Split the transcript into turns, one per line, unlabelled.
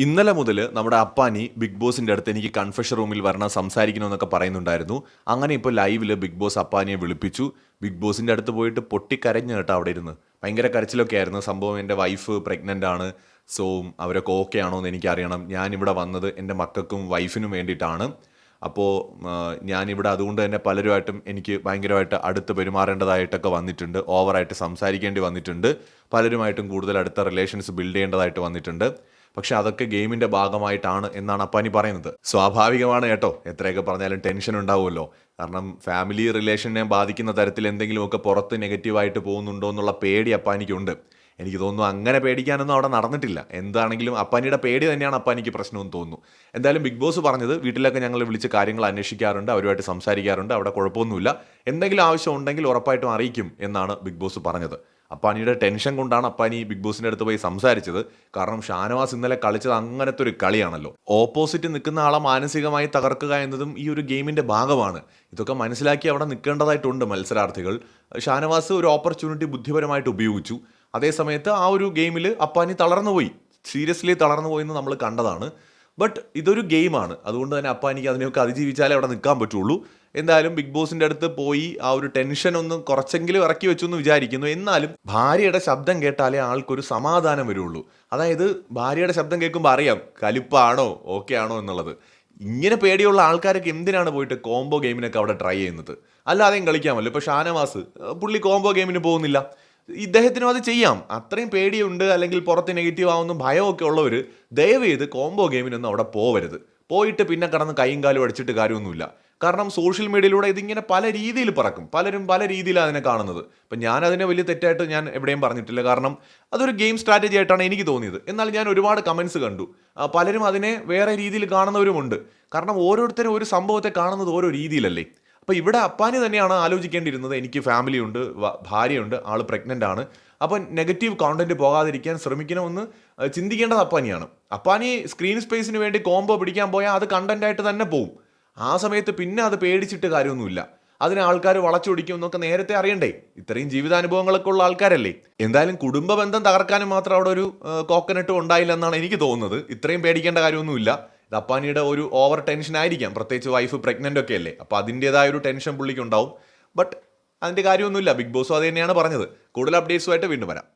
ഇന്നലെ മുതൽ നമ്മുടെ അപ്പാനി ബിഗ് ബോസിന്റെ അടുത്ത് എനിക്ക് കൺഫെഷൻ റൂമിൽ വരണം സംസാരിക്കണമെന്നൊക്കെ പറയുന്നുണ്ടായിരുന്നു. അങ്ങനെ ഇപ്പോൾ ലൈവിൽ ബിഗ് ബോസ് അപ്പാനിയെ വിളിപ്പിച്ചു. ബിഗ് ബോസിന്റെ അടുത്ത് പോയിട്ട് പൊട്ടിക്കരഞ്ഞു കേട്ടോ അവിടെ ഇരുന്ന്. ഭയങ്കര കരച്ചിലൊക്കെ ആയിരുന്നു. സംഭവം എൻ്റെ വൈഫ് പ്രഗ്നൻ്റ് ആണ്. സോ അവരൊക്കെ ഓക്കെ ആണോ എന്ന് എനിക്കറിയണം. ഞാനിവിടെ വന്നത് എൻ്റെ മക്കൾക്കും വൈഫിനും വേണ്ടിയിട്ടാണ്. അപ്പോൾ ഞാനിവിടെ അതുകൊണ്ട് തന്നെ പലരുമായിട്ടും എനിക്ക് ഭയങ്കരമായിട്ട് അടുത്ത് പെരുമാറേണ്ടതായിട്ടൊക്കെ വന്നിട്ടുണ്ട്. ഓവറായിട്ട് സംസാരിക്കേണ്ടി വന്നിട്ടുണ്ട്. പലരുമായിട്ടും കൂടുതൽ അടുത്ത റിലേഷൻസ് ബിൽഡ് ചെയ്യേണ്ടതായിട്ട് വന്നിട്ടുണ്ട്. പക്ഷെ അതൊക്കെ ഗെയിമിന്റെ ഭാഗമായിട്ടാണ് എന്നാണ് അപ്പാനി പറയുന്നത്. സ്വാഭാവികമാണ് കേട്ടോ, എത്രയൊക്കെ പറഞ്ഞാലും ടെൻഷൻ ഉണ്ടാവുമല്ലോ. കാരണം ഫാമിലി റിലേഷനെ ബാധിക്കുന്ന തരത്തിൽ എന്തെങ്കിലുമൊക്കെ പുറത്ത് നെഗറ്റീവായിട്ട് പോകുന്നുണ്ടോ എന്നുള്ള പേടി അപ്പാനിക്കുണ്ട്. എനിക്ക് തോന്നുന്നു അങ്ങനെ പേടിക്കാനൊന്നും അവിടെ നടന്നിട്ടില്ല. എന്താണെങ്കിലും അപ്പാനിയുടെ പേടി തന്നെയാണ് അപ്പാനിക്ക് പ്രശ്നമെന്ന് തോന്നുന്നു. എന്തായാലും ബിഗ് ബോസ് പറഞ്ഞത് വീട്ടിലൊക്കെ ഞങ്ങൾ വിളിച്ച് കാര്യങ്ങൾ അന്വേഷിക്കാറുണ്ട്, അവരുമായിട്ട് സംസാരിക്കാറുണ്ട്, അവിടെ കുഴപ്പമൊന്നുമില്ല, എന്തെങ്കിലും ആവശ്യം ഉണ്ടെങ്കിൽ ഉറപ്പായിട്ടും അറിയിക്കും എന്നാണ് ബിഗ് ബോസ് പറഞ്ഞത്. അപ്പാനിയുടെ ടെൻഷൻ കൊണ്ടാണ് അപ്പാനി ബിഗ് ബോസിന്റെ അടുത്ത് പോയി സംസാരിച്ചത്. കാരണം ഷാനവാസ് ഇന്നലെ കളിച്ചത് അങ്ങനത്തെ ഒരു കളിയാണല്ലോ. ഓപ്പോസിറ്റ് നിൽക്കുന്ന ആളെ മാനസികമായി തകർക്കുക എന്നതും ഈ ഒരു ഗെയിമിന്റെ ഭാഗമാണ്. ഇതൊക്കെ മനസ്സിലാക്കി അവിടെ നിൽക്കേണ്ടതായിട്ടുണ്ട് മത്സരാർത്ഥികൾ. ഷാനവാസ് ഒരു ഓപ്പർച്യൂണിറ്റി ബുദ്ധിപരമായിട്ട് ഉപയോഗിച്ചു. അതേസമയത്ത് ആ ഒരു ഗെയിമിൽ അപ്പാനി തളർന്നുപോയി, സീരിയസ്ലി തളർന്നു പോയെന്ന് നമ്മൾ കണ്ടതാണ്. ബട്ട് ഇതൊരു ഗെയിമാണ്, അതുകൊണ്ട് തന്നെ അപ്പാനിക്ക് അതിനെയൊക്കെ അതിജീവിച്ചാലേ അവിടെ നിൽക്കാൻ പറ്റുള്ളൂ. എന്തായാലും ബിഗ് ബോസിന്റെ അടുത്ത് പോയി ആ ഒരു ടെൻഷൻ ഒന്ന് കുറച്ചെങ്കിലും ഇറക്കി വെച്ചു എന്ന് വിചാരിക്കുന്നു. എന്നാലും ഭാര്യയുടെ ശബ്ദം കേട്ടാലേ ആൾക്കൊരു സമാധാനം വരുള്ളൂ. അതായത് ഭാര്യയുടെ ശബ്ദം കേൾക്കുമ്പോൾ അറിയാം കലിപ്പാണോ ഓക്കെ ആണോ എന്നുള്ളത്. ഇങ്ങനെ പേടിയുള്ള ആൾക്കാരൊക്കെ എന്തിനാണ് പോയിട്ട് കോംബോ ഗെയിമിനൊക്കെ അവിടെ ട്രൈ ചെയ്യുന്നത്? അല്ലാതെയും കളിക്കാമല്ലോ. ഇപ്പോൾ ഷാനവാസ് പുള്ളി കോംബോ ഗെയിമിന് പോകുന്നില്ല. ഇദ്ദേഹത്തിനും അത് ചെയ്യാം. അത്രയും പേടിയുണ്ട് അല്ലെങ്കിൽ പുറത്ത് നെഗറ്റീവ് ആവുന്ന ഭയമൊക്കെ ഉള്ളവർ ദയവ് ചെയ്ത് കോംബോ ഗെയിമിനൊന്നും അവിടെ പോവരുത്. പോയിട്ട് പിന്നെ കടന്ന് കൈയും കാലും അടിച്ചിട്ട് കാര്യമൊന്നുമില്ല. കാരണം സോഷ്യൽ മീഡിയയിലൂടെ ഇതിങ്ങനെ പല രീതിയിൽ പറക്കും, പലരും പല രീതിയിലാണ് അതിനെ കാണുന്നത്. അപ്പം ഞാനതിനെ വലിയ തെറ്റായിട്ട് ഞാൻ എവിടെയും പറഞ്ഞിട്ടില്ല. കാരണം അതൊരു ഗെയിം സ്ട്രാറ്റജി ആയിട്ടാണ് എനിക്ക് തോന്നിയത്. എന്നാൽ ഞാൻ ഒരുപാട് കമൻസ് കണ്ടു. പലരും അതിനെ വേറെ രീതിയിൽ കാണുന്നവരുമുണ്ട്. കാരണം ഓരോരുത്തരും ഒരു സംഭവത്തെ കാണുന്നത് ഓരോ രീതിയിലല്ലേ. അപ്പോൾ ഇവിടെ അപ്പാനി തന്നെയാണ് ആലോചിക്കേണ്ടിയിരുന്നത്. എനിക്ക് ഫാമിലി ഉണ്ട്, ഭാര്യയുണ്ട്, ആൾ പ്രഗ്നൻ്റ് ആണ്. അപ്പം നെഗറ്റീവ് കോണ്ടന്റ് പോകാതിരിക്കാൻ ശ്രമിക്കണമെന്ന് ചിന്തിക്കേണ്ടത് അപ്പാനിയാണ്. അപ്പാനി സ്ക്രീൻ സ്പേസിന് വേണ്ടി കോംബോ പിടിക്കാൻ പോയാൽ അത് കണ്ടന്റായിട്ട് തന്നെ പോവും. ആ സമയത്ത് പിന്നെ അത് പേടിച്ചിട്ട് കാര്യമൊന്നുമില്ല. അതിനെ ആൾക്കാർ വളച്ചൊടിക്കും എന്നൊക്കെ നേരത്തെ അറിയണ്ടേ? ഇത്രയും ജീവിതാനുഭവങ്ങളൊക്കെ ഉള്ള ആൾക്കാരല്ലേ. എന്തായാലും കുടുംബ ബന്ധം തകർക്കാനും മാത്രം അവിടെ ഒരു കോക്കനട്ടും ഉണ്ടായില്ല എന്നാണ് എനിക്ക് തോന്നുന്നത്. ഇത്രയും പേടിക്കേണ്ട കാര്യമൊന്നുമില്ല. ഇത് അപ്പാനിയുടെ ഒരു ഓവർ ടെൻഷൻ ആയിരിക്കാം, പ്രത്യേകിച്ച് വൈഫ് പ്രഗ്നൻ്റ് ഒക്കെ അല്ലേ. അപ്പോൾ അതിൻ്റെതായ ഒരു ടെൻഷൻ പുള്ളിക്ക് ഉണ്ടാവും. ബട്ട് അതിൻ്റെ കാര്യമൊന്നുമില്ല. ബിഗ് ബോസും അത് തന്നെയാണ് പറഞ്ഞത്. കൂടുതൽ അപ്ഡേറ്റ്സുമായിട്ട് വീണ്ടും വരാം.